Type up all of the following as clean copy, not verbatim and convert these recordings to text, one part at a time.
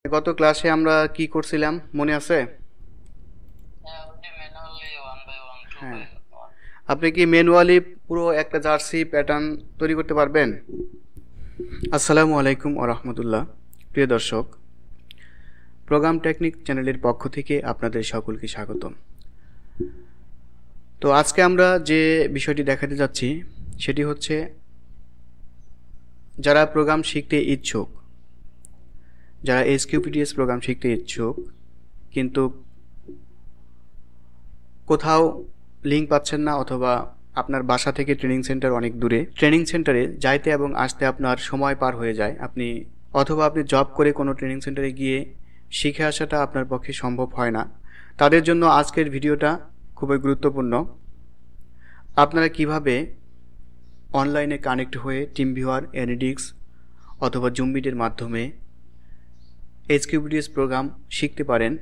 গত ক্লাসে আমরা কি করছিলাম মনে আছে? হ্যাঁ, আপনি কি ম্যানুয়ালি পুরো একটা জার্সি প্যাটার্ন তৈরি করতে পারবেন? আসসালামু আলাইকুম ওয়া রাহমাতুল্লাহ। প্রিয় দর্শক, প্রোগ্রাম টেকনিক চ্যানেলের পক্ষ থেকে আপনাদের সকলকে স্বাগতম। তো আজকে আমরা যে বিষয়টি দেখাতে যাচ্ছি সেটি হচ্ছে যারা প্রোগ্রাম শিখতে ইচ্ছুক, যারা এসকিউপিডিএস প্রোগ্রাম শিখতে ইচ্ছুক কিন্তু কোথাও লিঙ্ক পাচ্ছেন না, অথবা আপনার বাসা থেকে ট্রেনিং সেন্টার অনেক দূরে, ট্রেনিং সেন্টারে যাইতে এবং আসতে আপনার সময় পার হয়ে যায়, অথবা আপনি জব করে কোনো ট্রেনিং সেন্টারে গিয়ে শিখে আসাটা আপনার পক্ষে সম্ভব হয় না, তাদের জন্য আজকের ভিডিওটা খুবই গুরুত্বপূর্ণ। আপনারা কিভাবে অনলাইনে কানেক্ট হয়ে টিমভিউয়ার, এনিডিক্স অথবা জুম মিটের মাধ্যমে এসকিউপিডিএস প্রোগ্রাম শিখতে পারেন,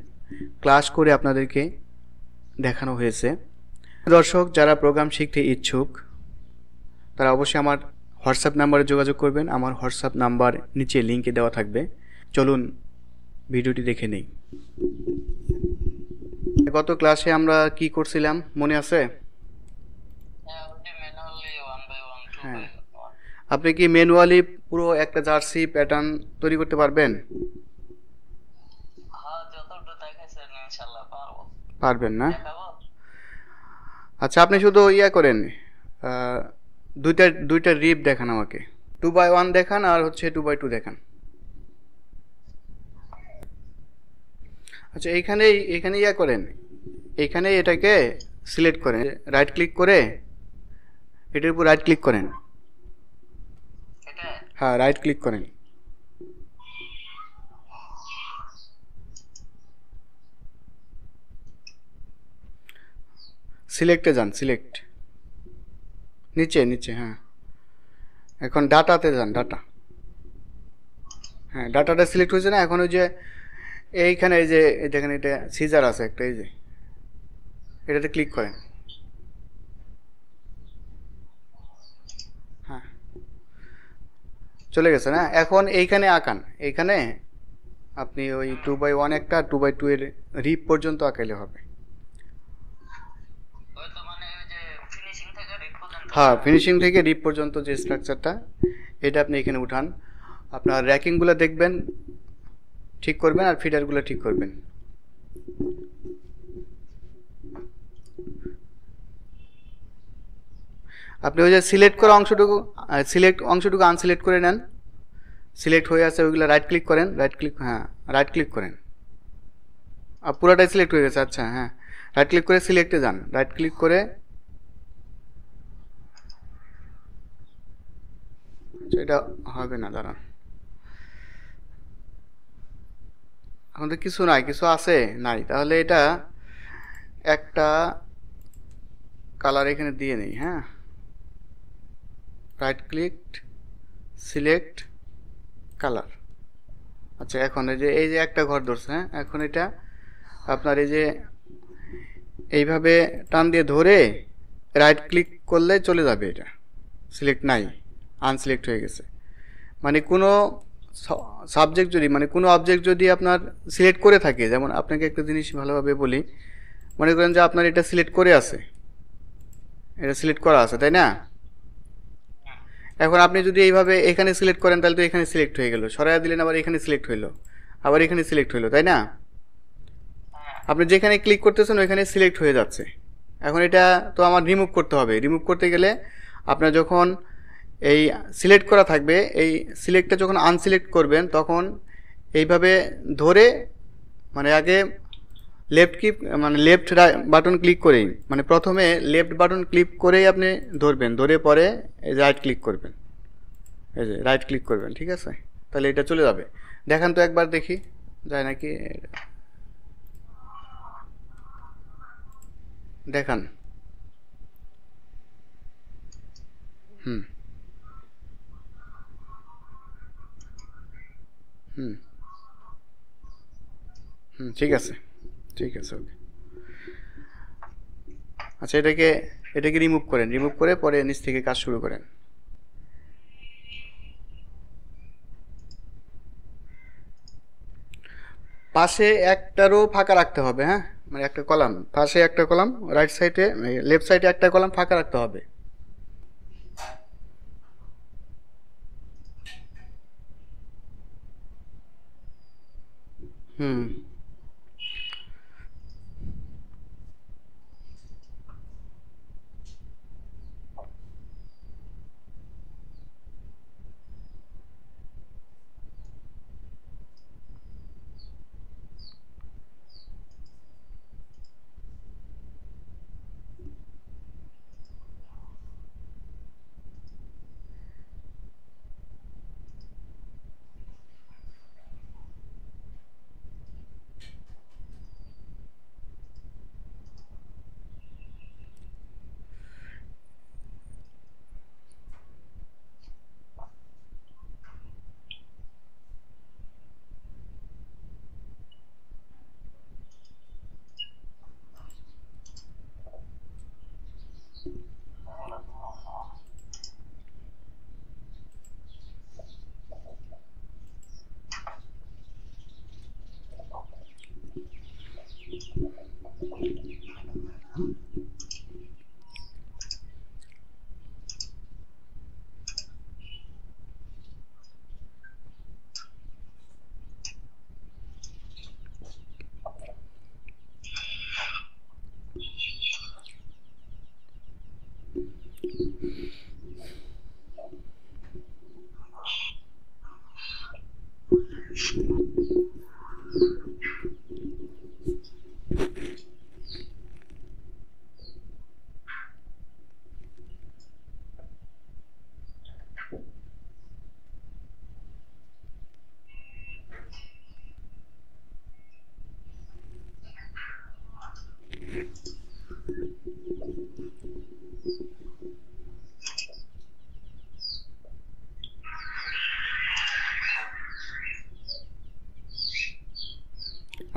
ক্লাস করে আপনাদেরকে দেখানো হয়েছে। দর্শক, যারা প্রোগ্রাম শিখতে ইচ্ছুক তারা অবশ্যই আমার হোয়াটসঅ্যাপ নাম্বারে যোগাযোগ করবেন। আমার হোয়াটসঅ্যাপ নাম্বার নিচে লিঙ্কে দেওয়া থাকবে। চলুন ভিডিওটি দেখে নেই। গত ক্লাসে আমরা কি করছিলাম মনে আছে? হ্যাঁ, আপনি কি ম্যানুয়ালি পুরো একটা জার্সি প্যাটার্ন তৈরি করতে পারবেন? পারবেন না? আচ্ছা, আপনি শুধু করেন, দুইটা দুইটা রিপ দেখান আমাকে। 2x1 দেখান আর হচ্ছে 2x2 দেখান। আচ্ছা, এইখানে করেন, এইখানে এটাকে সিলেক্ট করেন, রাইট ক্লিক করে এটার উপর রাইট ক্লিক করেন। হ্যাঁ, রাইট ক্লিক করেন, সিলেক্টে যান, সিলেক্ট নিচে নিচে। হ্যাঁ, এখন ডাটাতে যান, ডাটা। হ্যাঁ, ডাটাটা সিলেক্ট হয়েছে না? এখন ওই যে এইখানে এই দেখেন, এটা সিজার আছে একটা, এই যে এটাতে ক্লিক করেন। হ্যাঁ, চলে গেছে না? এখন এইখানে আঁকান, এইখানে আপনি ওই 2x1 একটা, 2x2 এর রিপ পর্যন্ত আঁকাইলে হবে। হ্যাঁ, ফিনিশিং থেকে রিপ পর্যন্ত যে স্ট্রাকচারটা, এটা আপনি এখানে উঠান। আপনার র্যাকিংগুলো দেখবেন, ঠিক করবেন, আর ফিডারগুলো ঠিক করবেন। আপনি ওই যে সিলেক্ট করা অংশটুকু আনসিলেক্ট করে নেন। সিলেক্ট হয়ে আছে ওইগুলো রাইট ক্লিক করেন, রাইট ক্লিক, হ্যাঁ রাইট ক্লিক করেন। আর পুরোটাই সিলেক্ট হয়ে গেছে। আচ্ছা, হ্যাঁ, রাইট ক্লিক করে সিলেক্টে যান, রাইট ক্লিক করে এটা হবে না, দাঁড়ান। এখন তো কিছু নাই, কিছু আছে নাই, তাহলে এটা একটা কালার এখানে দিয়ে নেই। হ্যাঁ, রাইট ক্লিক, সিলেক্ট, কালার। আচ্ছা, এখন এই যে একটা ঘর ধরছে, হ্যাঁ, এখন এটা আপনার এইভাবে টান দিয়ে ধরে রাইট ক্লিক করলে চলে যাবে, এটা সিলেক্ট নাই, আনসিলেক্ট হয়ে গেছে। মানে কোনো সাবজেক্ট যদি, মানে কোনো অবজেক্ট যদি আপনার সিলেক্ট করে থাকে, যেমন আপনাকে একটা জিনিস ভালোভাবে বলি, মনে করেন যে আপনার এটা সিলেক্ট করে আছে, এটা সিলেক্ট করা আছে, তাই না? এখন আপনি যদি এইভাবে এখানে সিলেক্ট করেন, তাহলে তো এখানে সিলেক্ট হয়ে গেল, সরাইয়া দিলেন, আবার এখানে সিলেক্ট হইলো, আবার এখানে সিলেক্ট হইলো, তাই না? আপনি যেখানে ক্লিক করতেছেন ওইখানে সিলেক্ট হয়ে যাচ্ছে। এখন এটা তো আমার রিমুভ করতে হবে। রিমুভ করতে গেলে আপনার যখন এই সিলেক্ট করা থাকবে, এই সিলেক্টটা যখন আনসিলেক্ট করবেন, তখন এইভাবে ধরে, মানে আগে লেফট ক্লিক, মানে লেফট বাটন ক্লিক করেই, মানে প্রথমে লেফট বাটন ক্লিক করেই আপনি ধরবেন, ধরে পরে এই রাইট ক্লিক করবেন, এই যে রাইট ক্লিক করবেন, ঠিক আছে? তাহলে এটা চলে যাবে। দেখান তো একবার, দেখি যায় নাকি, দেখান। হুম, হুম, হুম, ঠিক আছে, ঠিক আছে, ওকে। আচ্ছা, এটাকে রিমুভ করেন, রিমুভ করে পরে নিচ থেকে কাজ শুরু করেন। পাশে একটা রো ফাঁকা রাখতে হবে, হ্যাঁ, মানে একটা কলাম, পাশে একটা কলাম, রাইট সাইডে, লেফট সাইডে একটা কলাম ফাঁকা রাখতে হবে। হুম।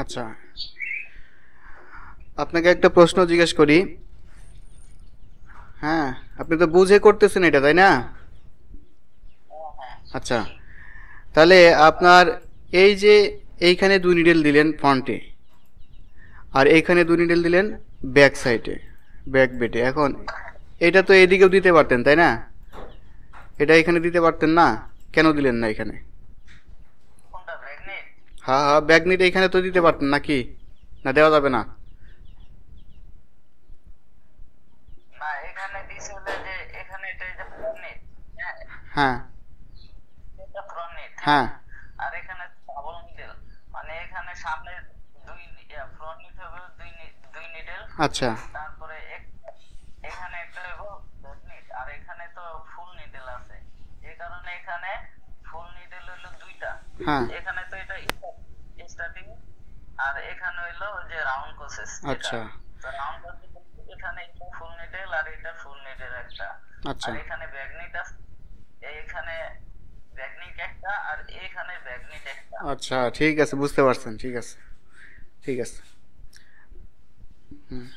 আচ্ছা, আপনাকে একটা প্রশ্ন জিজ্ঞেস করি। হ্যাঁ, আপনি তো বুঝে করতেছেন এটা, তাই না? আচ্ছা, তাহলে আপনার এই যে এইখানে দুই নিডেল দিলেন ফ্রন্টে, আর এইখানে দুই নিডেল দিলেন ব্যাক সাইডে, ব্যাক বেটে। এখন এটা তো এদিকেও দিতে পারতেন, তাই না? এটা এখানে দিতে পারতেন না, কেন দিলেন না এখানে? হ্যাঁ হ্যাঁ, ব্যাক নিট এখানে তো দিতে পারতেন নাকি? না, দেওয়া যাবে না? হ্যাঁ হ্যাঁ। আচ্ছা হ্যাঁ। আচ্ছা আচ্ছা আচ্ছা, ঠিক আছে, বুঝতে পারছেন, ঠিক আছে, ঠিক আছে। হুম।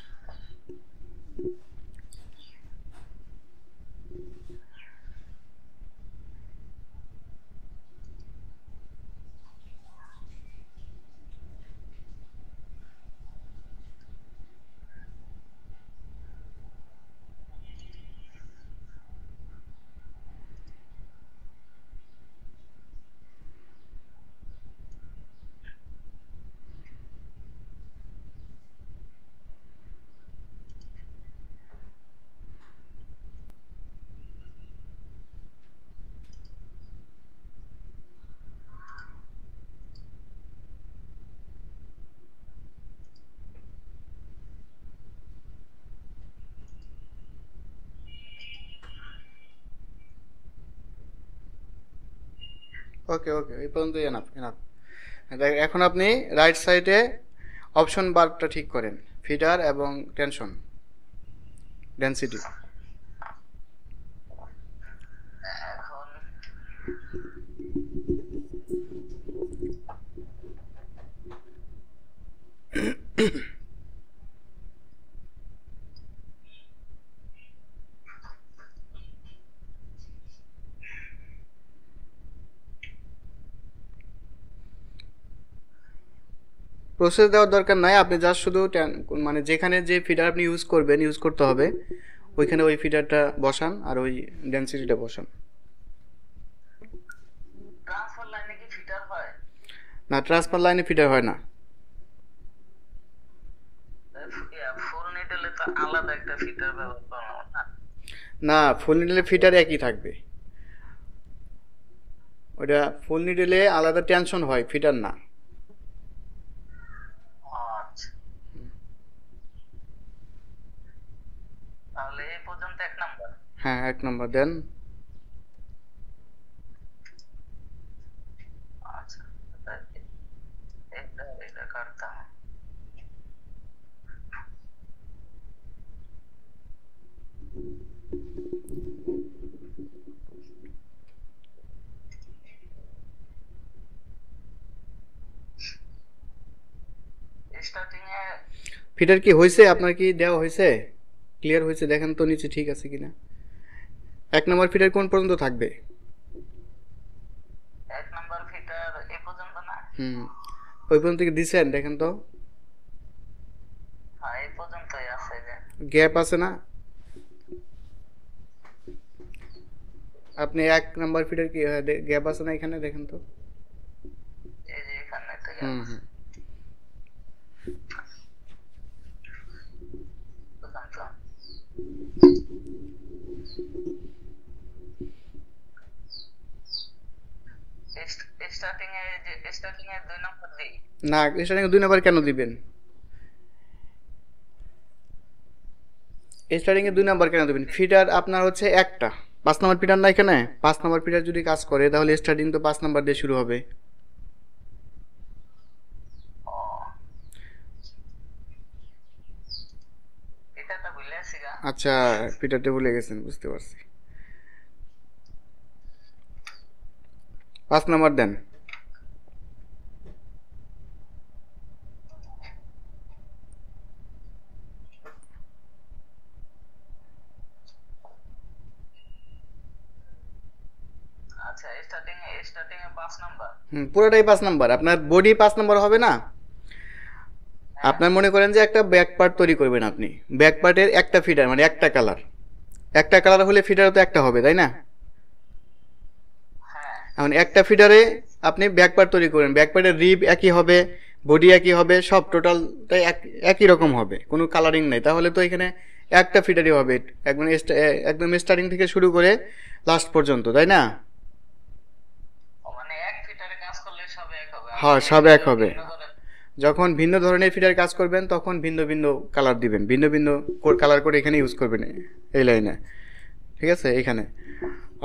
ওকে ওকে, এই পর্যন্ত এনাফ এনাফ। এখন আপনি রাইট সাইডে অপশন বারটা ঠিক করেন, ফিডার এবং টেনশন ডেন্সিটি। প্রসেস দেওয়ার দরকার নাই, আপনি জাস্ট শুধু মানে যেখানে যে ফিডার আপনি ইউজ করবেন, ইউজ করতে হবে ওইখানে ওই ফিডারটা বসান আর ওই ডেন্সিটিটা বসান। ট্রান্সফার লাইনে কি ফিটার হয়? না, ট্রান্সফার লাইনে ফিডার হয় না। ফুল নিডলে তো আলাদা একটা ফিটার ব্যবহার করা না? না, ফুল নিডলে ফিডার একই থাকবে। ওটা ফুল নিডলে আলাদা টেনশন হয়, ফিডার না। আচ্ছা, তাহলে এই পর্যন্ত 1 নাম্বার। হ্যাঁ, 1 নম্বর দেন। আচ্ছা, এটা এটা কাটতাম। স্টার্টিং এ ফিডার কি হয়েছে, আপনার কি দেওয়া হয়েছে, ক্লিয়ার হয়েছে? দেখেন তো নিচে ঠিক আছে কিনা। 1 নম্বর ফিডার কোন পর্যন্ত থাকবে? 1 নাম্বার ফিটার এই পর্যন্ত না? হুম, ওই পর্যন্ত কি দিছেন? দেখেন তো হ্যাঁ, এই পর্যন্তই আছে যে। গ্যাপ আছে না? আপনি 1 নম্বর ফিডার কি গ্যাপ আছে না এখানে? দেখেন তো। এই যে এখানে থেকে হুম হুম। পর্যন্ত। স্টার্টিং এ যে স্টার্টিং এ 2 নাম্বার দেই। না, স্টার্টিং 2 নম্বর কেন দিবেন? স্টার্টিং এ 2 নম্বর কেন দিবেন? ফিডার আপনার হচ্ছে একটা, 5 নম্বর ফিডার না এখানে? 5 নম্বর ফিডার যদি কাজ করে তাহলে স্টার্টিং তো 5 নম্বর দিয়ে শুরু হবে। ও, এটা ভুলে আছি গা। আচ্ছা, ফিডারটা ভুলে গেছেন, বুঝতে পারছি। 5 নম্বর দেন। আচ্ছা, স্টার্টিং এ 5 নাম্বার। হুম, পুরোটাই 5 নম্বর। আপনার বডি 5 নম্বর হবে না? হ্যাঁ আপনার মনে করেন যে একটা ব্যাক পার্ট তৈরি করবেন আপনি, ব্যাক পার্টের একটা ফিডার মানে একটা কালার, একটা কালার হলে ফিডার তো একটা হবে, তাই না? হ্যাঁ। এখন একটা ফিডারে আপনি ব্যাক পার্ট তৈরি করেন, ব্যাক পার্টের রিব একই হবে, বডি একই হবে, সব টোটালটাই একই রকম হবে, কোনো কালারিং নাই, তাহলে তো এখানে একটা ফিডারই হবে একদম একদম স্টার্টিং থেকে শুরু করে লাস্ট পর্যন্ত, তাই না? ও, মানে এক ফিটারে কাজ করলে সব এক হবে, আর হ্যাঁ, যদি সব এক হবে। ভিন্ন ধরনের। যখন ভিন্ন ধরনের ফিডার কাজ করবেন তখন ভিন্ন ভিন্ন কালার দিবেন, ভিন্ন ভিন্ন কালার করে এখানে ইউজ করবেন এই লাইনে, ঠিক আছে? এখানে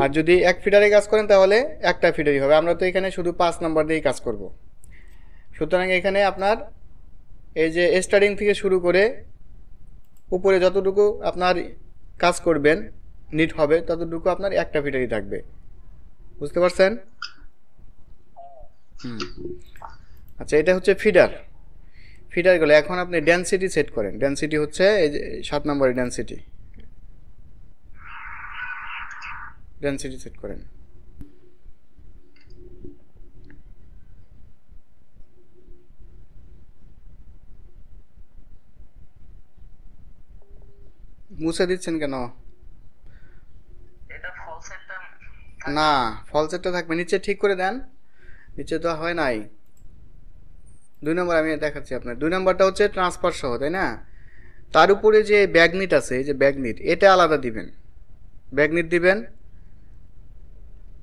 আর যদি এক ফিডারে কাজ করেন তাহলে একটা ফিডারই হবে। আমরা তো এখানে শুধু 5 নম্বর দিয়েই কাজ করব, সুতরাং এখানে আপনার এই যে স্টার্টিং থেকে শুরু করে উপরে যতটুকু আপনার কাজ করবেন নিট হবে ততটুকু আপনার একটা ফিডারই থাকবে, বুঝতে পারছেন? হুম। আচ্ছা, এটা হচ্ছে ফিডার। ফিডারগুলো এখন আপনি ডেনসিটি সেট করেন। ডেনসিটি হচ্ছে এই যে 7 নম্বরের ডেনসিটি, ডেনসিটি সেট করেন। মুছে দিচ্ছেন কেন? এটা ফল সেটটা না, ফলসেটটা থাকবে নিচে, ঠিক করে দেন। নিচে তো হয় নাই। 2 নম্বর আমি দেখাচ্ছি আপনার। 2 নম্বরটা হচ্ছে ট্রান্সফার সহ, তাই না? তার উপরে যে ব্যাগনিট আছে, এই যে ব্যাগনিট, এটা আলাদা দিবেন। ব্যাগনিট দিবেন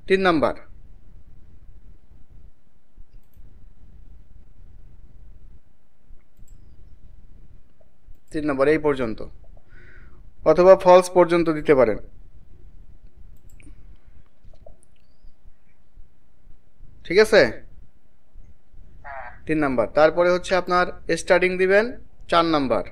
3 নম্বর। 3 নম্বর এই পর্যন্ত, অথবা ফলস পর্যন্ত দিতে পারেন, ঠিক আছে? হ্যাঁ 3 নম্বর। তারপরে হচ্ছে আপনার স্টার্টিং দিবেন 4 নম্বর।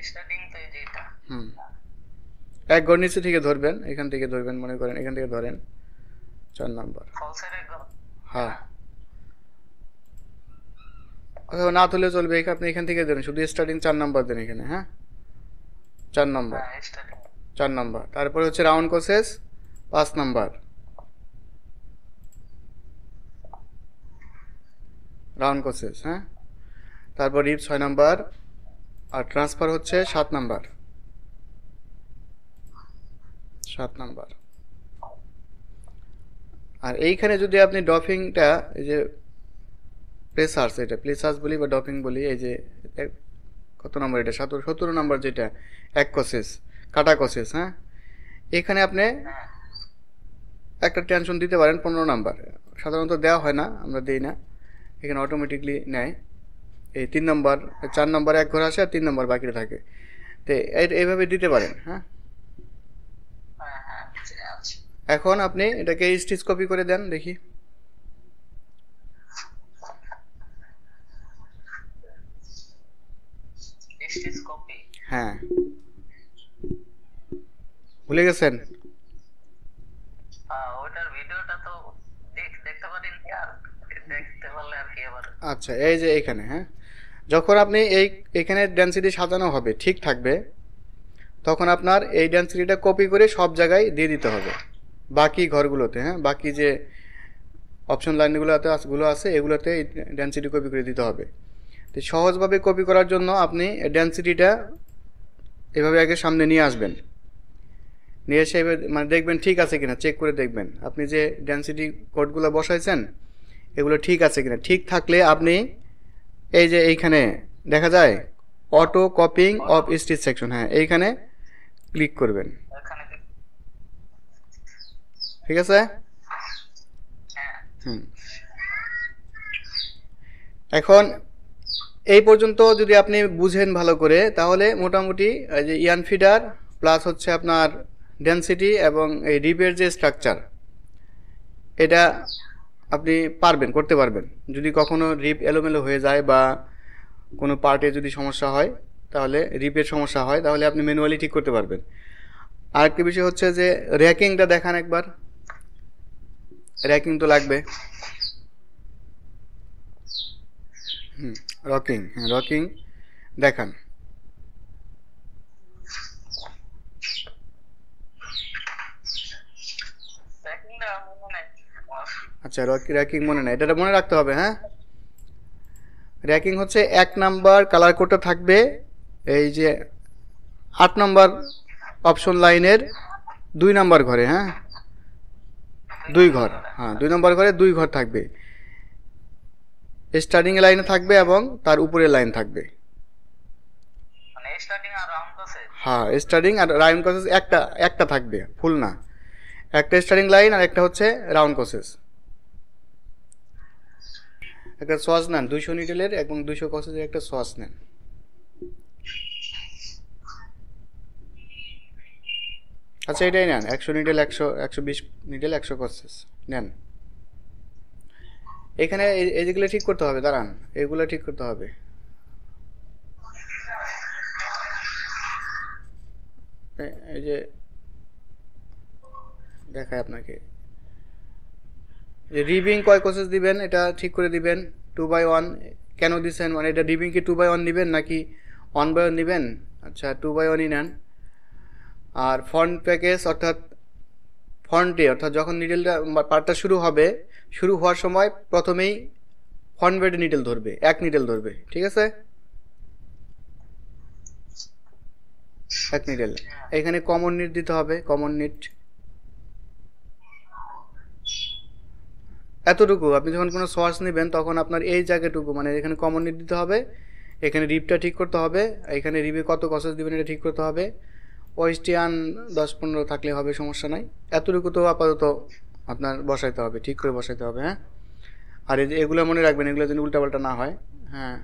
স্টার্টিং তো এই যে এটা। হুম, এক ঘর নিচে থেকে ধরবেন, এখান থেকে ধরবেন, মনে করেন এখান থেকে ধরেন 4 নম্বর। ফল সেট একদম। হ্যাঁ, অথবা না তুলে চলবে, আপনি এখান থেকে দেবেন, শুধু স্টার্টিং 4 নম্বর দেন এখানে। হ্যাঁ, 4 নম্বর। হ্যাঁ স্টার্টিং। 4 নাম্বার। তারপরে হচ্ছে রাউন্ড কোসেস 5 নাম্বার, রাউন্ড কোসেস, হ্যাঁ। তারপর রিপ 6 নাম্বার, আর ট্রান্সফার হচ্ছে 7 নাম্বার, 7 নাম্বার। আর এইখানে যদি আপনি ডফিংটা, এই যে প্লেসার্স, এটা প্লেসার্স বলি বা ডফিং বলি, এই যে কত নম্বর এটা, 17 নম্বর, যেটা এক কসেস, কাটা কসেস, হ্যাঁ। এখানে আপনি একটা টেনশন দিতে পারেন 15 নাম্বার, সাধারণত দেওয়া হয় না, আমরা দিই না, এখানে অটোমেটিকলি নেয়। এই 3 নম্বর 4 নম্বর এক ঘর আসে, আর 3 নম্বর বাকি থাকে, তো এইভাবে দিতে পারেন, হ্যাঁ। এখন আপনি এটাকে স্টিচ কপি করে দেন দেখি। হ্যাঁ, ভুলে গেছেন? ওটার ভিডিওটা তো দেখতে পারিনি, আর দেখতে পারলে আর কি আবার। আচ্ছা, এই যে এখানে, হ্যাঁ, যখন আপনি এখানে ডেনসিটি সাজানো হবে, ঠিক থাকবে, তখন আপনার এই ডেনসিটিটা কপি করে সব জায়গায় দিয়ে দিতে হবে, বাকি ঘরগুলোতে, হ্যাঁ, বাকি যে অপশন লাইনগুলো আছে এগুলোতে ডেনসিটি কপি করে দিতে হবে। তো সহজভাবে কপি করার জন্য আপনি ডেনসিটিটা এভাবে আগে সামনে নিয়ে আসবেন, নিয়ে এসে মানে দেখবেন ঠিক আছে কিনা, চেক করে দেখবেন আপনি যে ডেনসিটি কোডগুলো বসাইছেন এগুলো ঠিক আছে কিনা। ঠিক থাকলে আপনি এই যে এইখানে দেখা যায় auto copying of stitch section, হ্যাঁ, এইখানে ক্লিক করবেন, ঠিক আছে। এখন এই পর্যন্ত যদি আপনি বুঝেন ভালো করে, তাহলে মোটামুটি এই যে ইয়ান ফিডার প্লাস হচ্ছে আপনার ডেনসিটি এবং এই রিপের যে স্ট্রাকচার, এটা আপনি করতে পারবেন। যদি কখনো রিপ এলোমেলো হয়ে যায় বা কোনো পার্টে যদি সমস্যা হয়, তাহলে রিপের সমস্যা হয়, তাহলে আপনি ম্যানুয়ালি ঠিক করতে পারবেন। আরেকটি বিষয় হচ্ছে যে র্যাকিংটা দেখান একবার, র্যাকিং তো লাগবে। রকিং, হ্যাঁ, রকিং দেখান। আচ্ছা, র্যাকিং মনে নাই, এটা মনে রাখতে হবে, হ্যাঁ। র্যাকিং হচ্ছে 1 নাম্বার কালার কোডটা থাকবে এই যে 8 নাম্বার অপশন লাইনের 2 নাম্বার ঘরে, হ্যাঁ, 2 ঘর, হ্যাঁ, 2 নাম্বার ঘরে 2 ঘর থাকবে, স্টার্টিং লাইনে থাকবে এবং তার উপরে লাইন থাকবে, হ্যাঁ, স্টার্টিং আর রাউন্ড কোসেস একটা থাকবে, ফুল না, একটা স্টার্টিং লাইন আর একটা হচ্ছে রাউন্ড কোসেস। একটা সস নেন 200 নিডেলের এবং 200 কোসেসের একটা সস নেন। আচ্ছা, এটাই নেন, 100 নিডেল, 120 নিডেল, 100 কোসেস নেন। এখানে এইগুলো ঠিক করতে হবে, দাঁড়ান, এগুলো ঠিক করতে হবে। এই যে দেখায় আপনাকে, যে রিবিং কয় কোসেস দিবেন এটা ঠিক করে দিবেন। 2/1 কেন দিচ্ছেন, মানে এটা রিবিং কি 2/1 দিবেন নাকি 1/1 দিবেন? আচ্ছা, 2/1ই নেন। আর ফন্ট প্যাকেজ, অর্থাৎ ফন্টে, অর্থাৎ যখন নিডেলটা পার্টটা শুরু হওয়ার সময় প্রথমেই ফন্ট বেড নিডেল ধরবে, 1 নিডেল ধরবে, ঠিক আছে, 1 নিডেল। এখানে কমন নিট দিতে হবে, কমন নিট এতটুকু। আপনি যখন কোনো সোর্স নেবেন তখন আপনার এই জায়গাটুকু, মানে এখানে কমন নিট দিতে হবে, এখানে রিপটা ঠিক করতে হবে, এখানে রিপে কত কসেস দিবেন এটা ঠিক করতে হবে, ওয়েস্টিয়ান 10-15 থাকলে হবে, সমস্যা নাই। এতটুকু তো আপাতত আপনার বসাইতে হবে, ঠিক করে বসাইতে হবে, হ্যাঁ। আর এই যে এগুলো মনে রাখবেন, এগুলো যেন উল্টাপাল্টা না হয়, হ্যাঁ,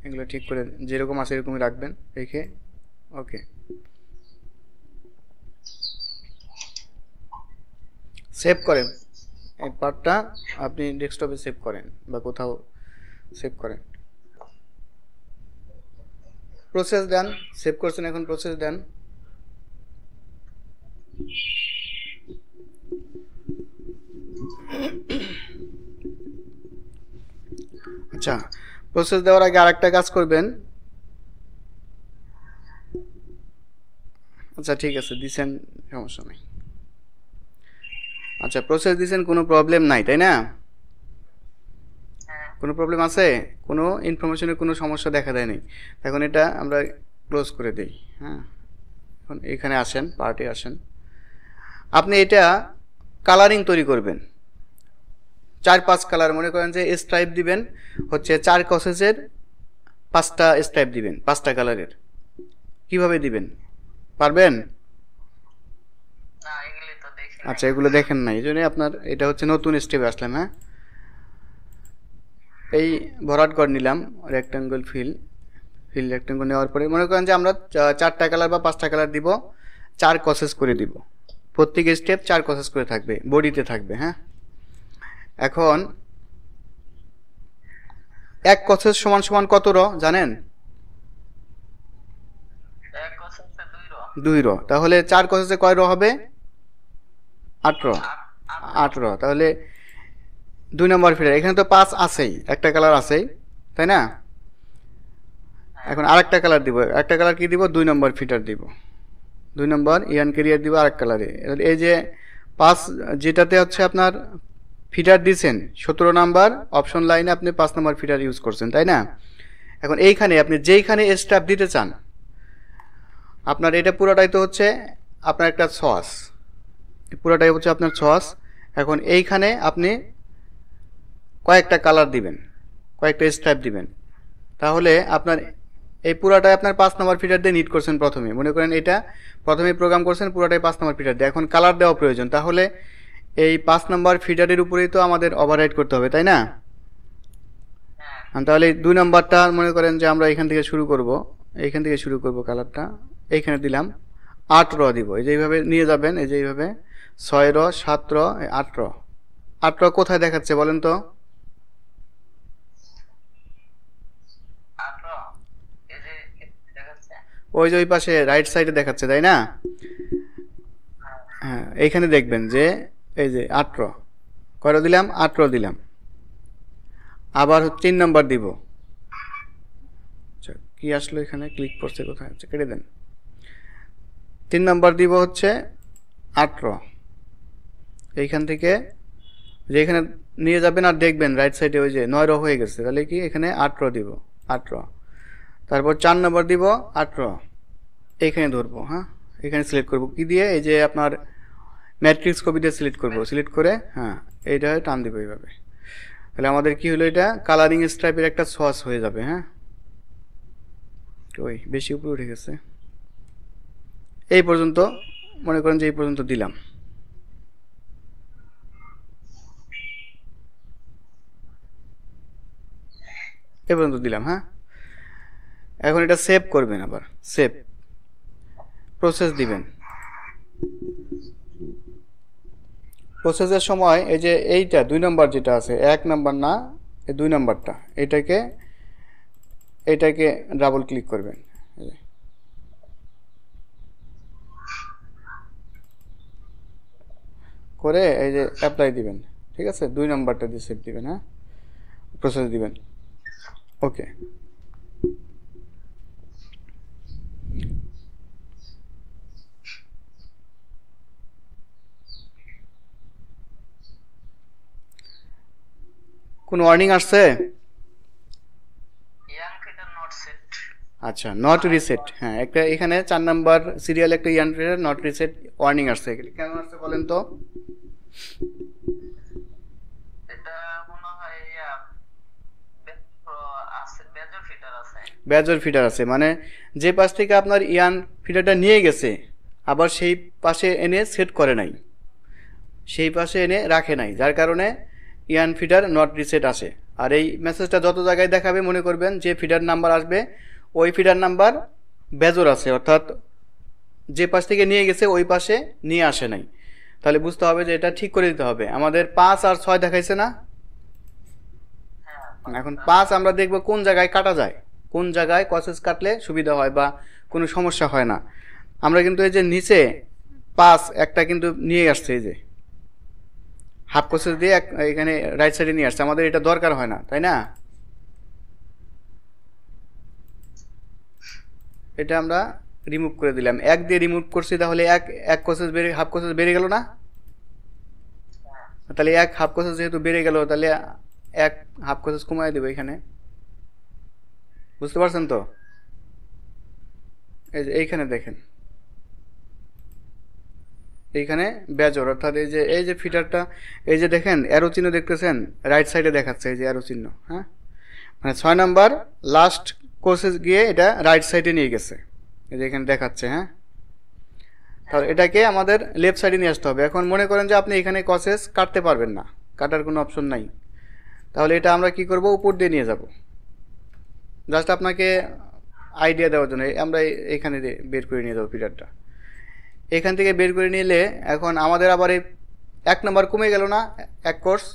এগুলো ঠিক করে যেরকম আছে এরকমই রাখবেন, রেখে ওকে সেভ করেন। এই পার্টটা আপনি ডেস্কটপে সেভ করেন বা কোথাও সেভ করেন। প্রসেস দেন, সেভ করছেন, এখন প্রসেস দেন। আচ্ছা, প্রসেস দেওয়ার আগে আরেকটা কাজ করবেন, আচ্ছা ঠিক আছে, দিছেন, সমস্যা নাই। আচ্ছা প্রসেস দিছেন, কোনো প্রবলেম নাই তাই না? হ্যাঁ কোনো প্রবলেম আছে? কোনো ইনফরমেশনের কোনো সমস্যা দেখা দেয়নি? এখন এটা আমরা ক্লোজ করে দিই। হ্যাঁ, এখন এখানে আসেন, পার্টে আসেন। আপনি এটা কালারিং তৈরি করবেন, 4-5 কালার। মনে করেন যে স্ট্রাইপ দিবেন হচ্ছে 4 কসেসের 5টা স্ট্রাইপ দিবেন, 5টা কালারের। কিভাবে দিবেন পারবেন? না, এগুলি তো দেখি নাই। আচ্ছা এগুলো দেখেন নাই, এই জন্যই আপনার এটা হচ্ছে নতুন স্টেপে আসলাম। হ্যাঁ, এই ভরাট করে নিলাম রেক্টাঙ্গল ফিল রেক্টাঙ্গল নেওয়ার পরে মনে করেন যে আমরা 4টা কালার বা 5টা কালার দিব, 4 কসেস করে দিব। প্রত্যেক স্টেপ 4 কসেস করে থাকবে, বডিতে থাকবে। হ্যাঁ, এখন 1 কসেস সমান সমান কত র জানেন? এক কসেসে 2 র। 2 র। তাহলে 4 কসেসে কয় র হবে? 8 র। আট 8 র। তাহলে 2 নম্বর ফিটার, এখানে তো 5 আছেই, একটা কালার আছেই, তাই না? এখন আরেকটা কালার দিব, একটা কালার কি দিব? 2 নম্বর ফিটার দিব, 2 নম্বর ইয়ান ক্যারিয়ার দিব আরেক কালারে। এই যে 5 যেটাতে হচ্ছে আপনার ফিটার দিছেন 17 নাম্বার অপশন লাইনে আপনি 5 নাম্বার ফিটার ইউজ করছেন, তাই না? এখন এইখানে আপনি যেইখানে স্ট্যাপ দিতে চান, আপনার এটা পুরোটাই তো হচ্ছে আপনার একটা সস, পুরোটাই হচ্ছে আপনার সস। এখন এইখানে আপনি কয়েকটা কালার দিবেন, কয়েকটা স্ট্রাইপ দিবেন। তাহলে আপনার এই পুরাটাই আপনার 5 নাম্বার ফিটার দিয়ে নিট করছেন প্রথমে। মনে করেন এটা প্রথমে প্রোগ্রাম করছেন পুরাটাই 5 নাম্বার ফিটার দিয়ে, এখন কালার দেওয়া প্রয়োজন। তাহলে এই 5 নাম্বার ফিটারের উপরেই তো আমাদের ওভাররাইড করতে হবে, তাই না? হ্যাঁ তাহলে 2 নাম্বারটা মনে করেন যে আমরা এখান থেকে শুরু করব, এইখান থেকে শুরু করব কালারটা। এইখানে দিলাম 8 র দিব, এই যে এইভাবে নিয়ে যাবেন, এই যে এইভাবে 6 র, 7 র, 8 র। 8 র কোথায় দেখাচ্ছে বলেন তো? 8 র। এই যে দেখাচ্ছে। ওই যে ওই পাশে রাইট সাইডে দেখাচ্ছে, তাই না? হ্যাঁ হ্যাঁ, এইখানে দেখবেন যে এই যে 8 র, কয়টা দিলাম? 8 র দিলাম। আবার 3 নাম্বার দিব। আচ্ছা কি আসলো এখানে, ক্লিক করছে কোথায়? আচ্ছা কেটে দেন। 3 নাম্বার দিব হচ্ছে 8 র। এইখান থেকে যে এখানে নিয়ে যাবেন আর দেখবেন রাইট সাইডে ওই যে 9 র হয়ে গেছে, তাহলে কি এখানে 8 র দিব, 8 র। তারপর 4 নাম্বার দিব 8 র, এইখানে ধরবো। হ্যাঁ, এখানে সিলেক্ট করব কি দিয়ে? এই যে আপনার ম্যাট্রিক্স কপি দিয়ে সিলেক্ট করব, সিলেক্ট করে হ্যাঁ এইটা টান দিব এইভাবে। তাহলে আমাদের কি হলো, এটা কালারিং স্ট্রাইপের একটা সস হয়ে যাবে। হ্যাঁ, ওই বেশি উপরে উঠে গেছে। এই পর্যন্ত মনে করেন যে এই পর্যন্ত দিলাম, এই পর্যন্ত দিলাম। হ্যাঁ, এখন এটা সেভ করবেন, আবার সেভ প্রসেস দিবেন। প্রসেসের সময় এই যে এইটা 2 নাম্বার যেটা আছে, 1 নাম্বার না, এই 2 নাম্বারটা, এটাকে এটাকে ডাবল ক্লিক করবেন। এই যে করে এই যে অ্যাপ্লাই দিবেন, ঠিক আছে? 2 নাম্বারটা দিয়ে সেভ দিবেন। হ্যাঁ, প্রসেস দিবেন। ওকে, কোন ওয়ার্নিং আসছে? Yarn feeder not set. আচ্ছা নট রিসেট, হ্যাঁ একটা এখানে 4 নাম্বার সিরিয়াল একটা yarn feeder not reset warning আসছে। কেন আসছে বলেন তো? এটা মনে হয় আছে বেজর ফিটার আছে। বেজর ফিটার আছে, মানে যে পাশ থেকে আপনার ইয়ান ফিটারটা নিয়ে গেছে আবার সেই পাশে এনে সেট করে নাই, সেই পাশে এনে রাখে নাই, যার কারণে ইয়ান ফিডার নট রিসেট আসে। আর এই মেসেজটা যত জায়গায় দেখাবে মনে করবেন যে ফিডার নাম্বার আসবে ওই ফিডার নাম্বার বেজর আছে, অর্থাৎ যে পাশ থেকে নিয়ে গেছে ওই পাশে নিয়ে আসে নাই। তাহলে বুঝতে হবে যে এটা ঠিক করে দিতে হবে। আমাদের 5 আর 6 দেখাইছে না? হ্যাঁ এখন 5 আমরা দেখব কোন জায়গায় কাটা যায়, কোন জায়গায় কসেস কাটলে সুবিধা হয় বা কোনো সমস্যা হয় না। আমরা কিন্তু এই যে নিচে 5 একটা কিন্তু নিয়ে আসছে, এই যে হাফ কসেস দিয়ে এখানে রাইট সাইডে নিয়ে আসছে, আমাদের এটা দরকার হয় না, তাই না? এটা আমরা রিমুভ করে দিলাম, 1 দিয়ে রিমুভ করছি, তাহলে এক এক কোসেস বেড়ে হাফ কোসেস বেড়ে গেল না? তাহলে এক হাফ কোসেস যেহেতু বেড়ে গেল, তাহলে এক হাফ কোসেস কমায় দেবো এখানে। বুঝতে পারছেন তো? এই যে এইখানে দেখেন, এইখানে বেজোর, অর্থাৎ এই যে ফিটারটা, এই যে দেখেন অ্যারো চিহ্ন দেখতেছেন, রাইট সাইডে দেখাচ্ছে এই যে অ্যারো চিহ্ন, হ্যাঁ, মানে 6 নাম্বার লাস্ট কোর্সে গিয়ে এটা রাইট সাইডে নিয়ে গেছে, এই যে এখানে দেখাচ্ছে, হ্যাঁ। তাহলে এটাকে আমাদের লেফট সাইডে নিয়ে আসতে হবে। এখন মনে করেন যে আপনি এখানে কসেস কাটতে পারবেন না, কাটার কোনো অপশন নাই, তাহলে এটা আমরা কি করব, উপর দিয়ে নিয়ে যাব। জাস্ট আপনাকে আইডিয়া দেওয়ার জন্য আমরা এখানে বের করে নিয়ে যাবো ফিটারটা। এখান থেকে বের করে নিলে এখন আমাদের আবার এই 1 নাম্বার কমে গেল না, এক কোর্স।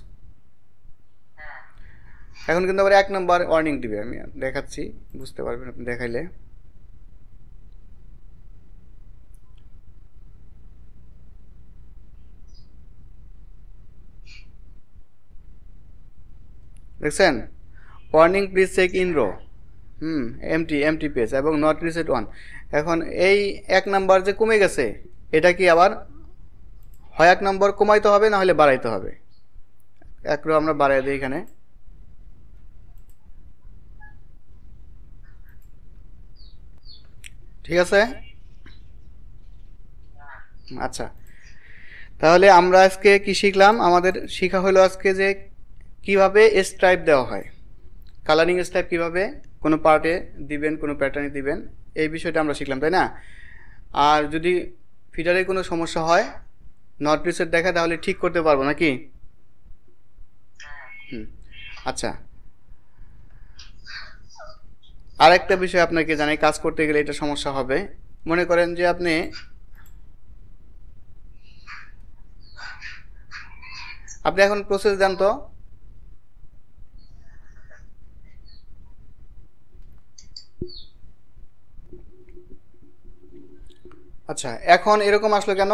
এখন কিন্তু আবার 1 নাম্বার ওয়ার্নিং দিবে, আমি দেখাচ্ছি, বুঝতে পারবেন আপনি দেখাইলে। দেখছেন, warning please check in row, empty page এবং নট রিসেট 1। এখন এই 1 নাম্বার যে কমে গেছে, এটা কি আবার হয় 1 নাম্বার কমাইতে হবে, না হলে বাড়াইতে হবে। 1 রো আমরা বাড়াই দিই এখানে, ঠিক আছে। আচ্ছা, তাহলে আমরা আজকে কি শিখলাম? আমাদের শিখা হলো আজকে যে কিভাবে স্ট্রাইপ দেওয়া হয়, কালারিং স্ট্রাইপ কিভাবে কোনো পার্টে দিবেন, কোনো প্যাটার্নে দিবেন, এই বিষয়টা আমরা শিখলাম, তাই না? আর যদি ফিটারে কোনো সমস্যা হয়, নট রিসেট দেখা, তাহলে ঠিক করতে পারবো নাকি? আচ্ছা, আর একটা বিষয় আপনাকে জানাই, কাজ করতে গেলে এটা সমস্যা হবে। মনে করেন যে আপনি এখন প্রসেস দেন তো। আচ্ছা, এখন এরকম আসলো কেন?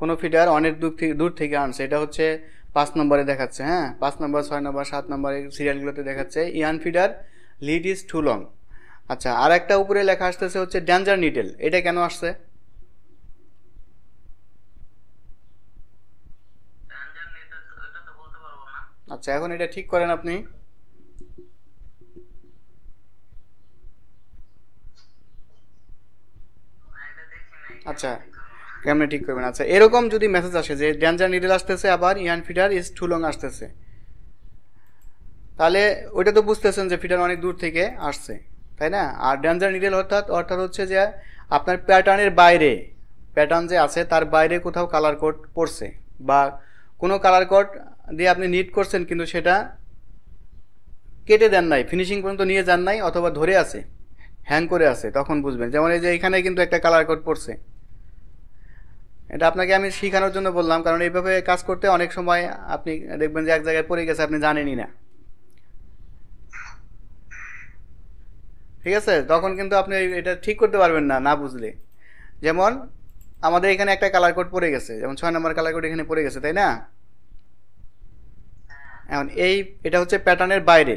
কোনো ফিডার অনেক দূর থেকে আনছে, এটা হচ্ছে 5 নম্বরে দেখাচ্ছে, হ্যাঁ, 5 নম্বর, 6 নম্বর, 7 নম্বর সিরিয়ালগুলোতে দেখাচ্ছে ইয়ান feeder lead is too long. আচ্ছা, আর একটা উপরে লেখা আসতেছে হচ্ছে ডেঞ্জার নিডেল, এটা কেন আসছে? আচ্ছা, এখন এটা ঠিক করেন আপনি। আচ্ছা, কেমনে ঠিক করবেন? আচ্ছা, এরকম যদি মেসেজ আসে যে ডেঞ্জার নিডেল আসতেছে, আবার ইয়ান ফিডার ইজ টু লং আসতেছে, তাহলে ওইটা তো বুঝতেছেন যে ফিডার অনেক দূর থেকে আসছে, তাই না? আর ডেঞ্জার নিডেল অর্থাৎ হচ্ছে যে আপনার প্যাটার্নের বাইরে, প্যাটার্ন যে আছে তার বাইরে কোথাও কালার কোড পড়ছে, বা কোনো কালার কোড দিয়ে আপনি নিট করছেন কিন্তু সেটা কেটে দেন নাই, ফিনিশিং পর্যন্ত নিয়ে যান নাই, অথবা ধরে আছে, হ্যাং করে আছে, তখন বুঝবেন। যেমন এই যে এখানে কিন্তু একটা কালার কোড পড়ছে, এটা আপনাকে আমি শেখানোর জন্য বললাম, কারণ এইভাবে কাজ করতে অনেক সময় আপনি দেখবেন যে এক জায়গায় পড়ে গেছে, আপনি জানেনই না, ঠিক আছে? তখন কিন্তু আপনি এটা ঠিক করতে পারবেন না, না বুঝলে। যেমন আমাদের এখানে একটা কালার কোড পড়ে গেছে, যেমন 6 নম্বর কালার কোড এখানে পড়ে গেছে, তাই না? এখন এটা হচ্ছে প্যাটার্নের বাইরে,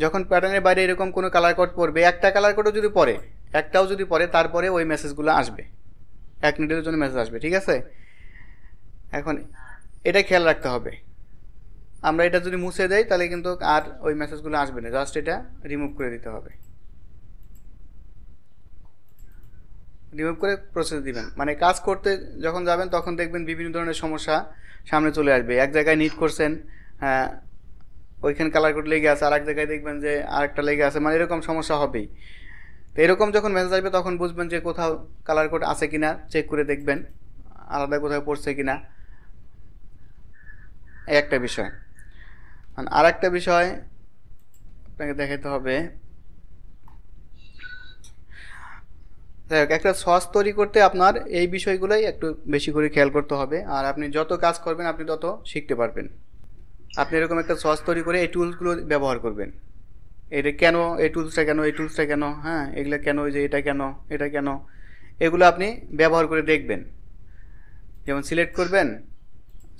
যখন প্যাটার্নের বাইরে এরকম কোনো কালার কোড পড়বে, একটা কালার কোডও যদি পড়ে, একটাও যদি পড়ে, তারপরে ওই মেসেজগুলো আসবে, 1 মিনিটের জন্য মেসেজ আসবে, ঠিক আছে? এখন এটা খেয়াল রাখতে হবে, আমরা এটা যদি মুছে দেই তাহলে কিন্তু আর ওই মেসেজগুলো আসবে না, জাস্ট এটা রিমুভ করে দিতে হবে। রিমুভ করে প্রসেস দিবেন, মানে কাজ করতে যখন যাবেন তখন দেখবেন বিভিন্ন ধরনের সমস্যা সামনে চলে আসবে। এক জায়গায় নিট করছেন, হ্যাঁ, ওইখানে কালার কোড লেগে আছে, আর এক জায়গায় দেখবেন যে আরেকটা লেগে আছে, মানে এরকম সমস্যা হবেই। তো এরকম যখন মেসেজ আসবে তখন বুঝবেন যে কোথাও কালার কোড আছে কিনা, চেক করে দেখবেন আলাদা কোথাও পড়ছে কিনা, এই একটা বিষয়। আর একটা বিষয় আপনাকে দেখাতে হবে, যাই হোক, একটা সস তৈরি করতে আপনার এই বিষয়গুলোই একটু বেশি করে খেয়াল করতে হবে, আর আপনি যত কাজ করবেন আপনি তত শিখতে পারবেন। আপনি এরকম একটা সস তৈরি করে এই টুলসগুলো ব্যবহার করবেন, এটা কেন, এই টুলসটা কেন, এই টুলসটা কেন, হ্যাঁ, এগুলো কেন, যে এটা কেন, এটা কেন, এগুলো আপনি ব্যবহার করে দেখবেন। যেমন সিলেক্ট করবেন,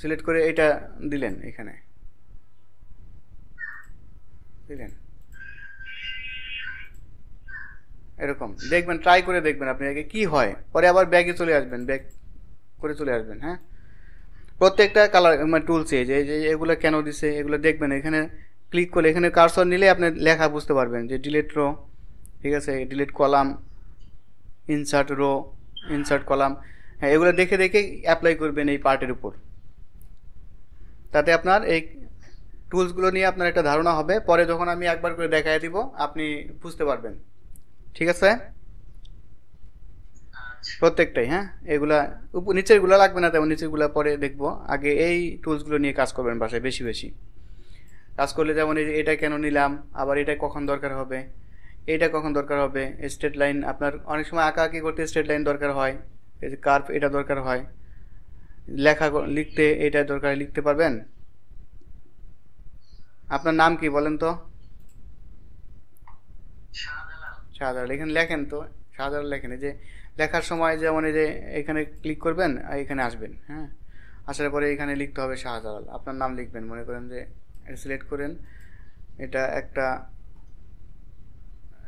সিলেক্ট করে এটা দিলেন এখানে, বুঝলেন? এরকম দেখবেন, ট্রাই করে দেখবেন আপনি আগে কি হয়, পরে আবার ব্যাগে চলে আসবেন, ব্যাক করে চলে আসবেন। হ্যাঁ, প্রত্যেকটা কালার মানে টুলস এই যে এগুলো কেন দিছে এগুলো দেখবেন। এখানে ক্লিক করলে, এখানে কার্সর নিলে আপনি লেখা বুঝতে পারবেন যে ডিলিট রো, ঠিক আছে, delete column, insert row, insert column. হ্যাঁ, এগুলো দেখে দেখে অ্যাপ্লাই করবেন এই পার্টের উপর। তাতে আপনার এই টুলসগুলো নিয়ে আপনার একটা ধারণা হবে, পরে যখন আমি একবার করে দেখাই দিব আপনি বুঝতে পারবেন। ঠিক আছে, আচ্ছা প্রত্যেকটাই। হ্যাঁ, এগুলা নিচেরগুলো লাগবে না, তেমন নিচেরগুলো পরে দেখবো। আগে এই টুলসগুলো নিয়ে কাজ করবেন বাসায় বেশি বেশি। কাজ করলে যেমন এই যে এটা কেন নিলাম, আবার এটা কখন দরকার হবে, এটা কখন দরকার হবে, স্ট্রেট লাইন আপনার অনেক সময় আঁকা আঁকি করতে স্ট্রেট লাইন দরকার হয়, এই যে কার্ভ এটা দরকার হয়, লিখতে এটা দরকার, লিখতে পারবেন। আপনার নাম কি বলেন তো? শাহজালাল। শাহজালাল, এখানে লেখেন তো, শাহজালাল লেখেন। এই যে লেখার সময় যেমন এই যে এখানে ক্লিক করবেন আর এখানে আসবেন। হ্যাঁ, আসার পরে এখানে লিখতে হবে শাহজালাল, আপনার নাম লিখবেন। মনে করেন যে সিলেক্ট করেন, এটা একটা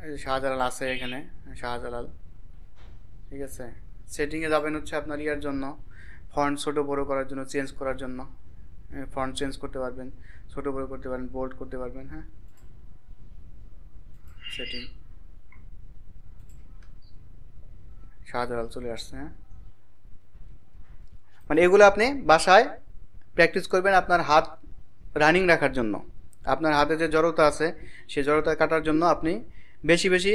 এই যে শাহজালাল আছে এখানে, শাহজালাল। ঠিক আছে, সেটিংয়ে যাবেন হচ্ছে আপনার ইয়ার জন্য, ফন্ট ছোটো বড়ো করার জন্য, চেঞ্জ করার জন্য ফন্ট চেঞ্জ করতে পারবেন, ছোটো বড়ো করতে পারবেন, বোল্ড করতে পারবেন। হ্যাঁ, সেটিং শাহজালাল চলে আসছে। হ্যাঁ, মানে এগুলো আপনি বাসায় প্র্যাকটিস করবেন আপনার হাত রানিং রাখার জন্য। আপনার হাতে যে জড়তা আছে সেই জড়তা কাটার জন্য আপনি বেশি বেশি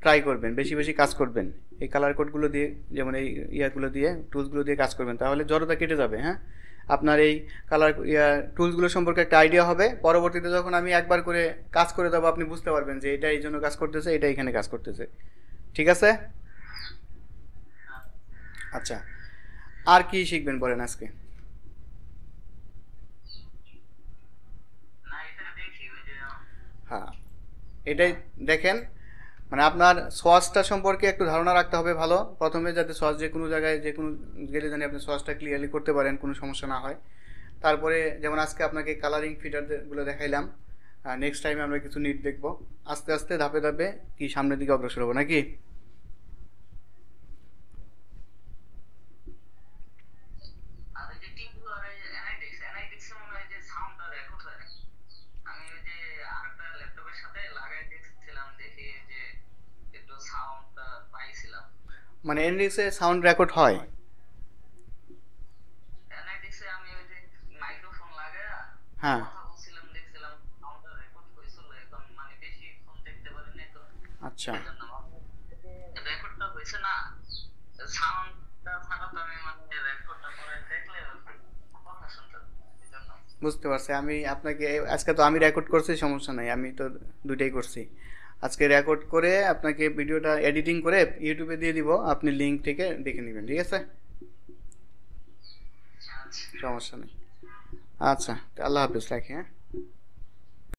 ট্রাই করবেন, বেশি বেশি কাজ করবেন। এই কালার কোডগুলো দিয়ে, যেমন এই ইয়াগুলো দিয়ে, টুলসগুলো দিয়ে কাজ করবেন, তাহলে জড়তা কেটে যাবে। হ্যাঁ, আপনার এই কালার টুলসগুলো সম্পর্কে একটা আইডিয়া হবে। পরবর্তীতে যখন আমি একবার করে কাজ করে দেবো আপনি বুঝতে পারবেন যে এটা এই জন্য কাজ করতেছে, এটা এখানে কাজ করতেছে। ঠিক আছে, আচ্ছা, আর কি শিখবেন বলেন আজকে? না এটা দেখি ওই যে হ্যাঁ, এটাই দেখেন। মানে আপনার সসটা সম্পর্কে একটু ধারণা রাখতে হবে ভালো প্রথমে, যাতে সস যে কোনো জায়গায় যে কোনো গেলে জানি আপনি সসটা ক্লিয়ারলি করতে পারেন, কোনো সমস্যা না হয়। তারপরে যেমন আজকে আপনাকে কালারিং ফিটারগুলো দেখাইলাম, নেক্সট টাইমে আমরা কিছু নিট দেখবো। আস্তে আস্তে ধাপে ধাপে কি সামনের দিকে অগ্রসর হবো নাকি? আর ওই যে টিপু আর ওই অ্যানালিটিক্স অ্যানালিটিক্স মনে হয় যে সাউন্ডটা রেকর্ড হয় না। আমি ওই যে আরেকটা ল্যাপটপের সাথে লাগাই দেখছিলাম, দেখি যে একটু সাউন্ডটা পাইছিলাম। মানে এনডিক্সে সাউন্ড রেকর্ড হয়? অ্যানালিটিক্সে আমি ওই যে মাইক্রোফোন লাগায়া হ্যাঁ, কথা বলছিলাম, দেখছিলাম সাউন্ডটা রেকর্ড হয়েছিল। এখন মানে বেশি ফোন দেখতে পারি নাই তো, আচ্ছা, এই জন্য রেকর্ডটা হয়েছে না। সাউন্ডটা থাকা তো আমি মানে রেকর্ডটা করে দেখলে কথা শুনতে পারি, এই জন্য। বুঝতে পারছি। আমি আপনাকে আজকে তো আমি রেকর্ড করছি, সমস্যা নাই, আমি তো দুইটাই করছি। আজকে রেকর্ড করে আপনাকে ভিডিওটা এডিটিং করে ইউটিউবে দিয়ে দিব, আপনি লিঙ্ক থেকে দেখে নেবেন। ঠিক আছে, আচ্ছা সমস্যা নেই। আচ্ছা, আল্লাহ হাফিজ, রাখি। হ্যাঁ।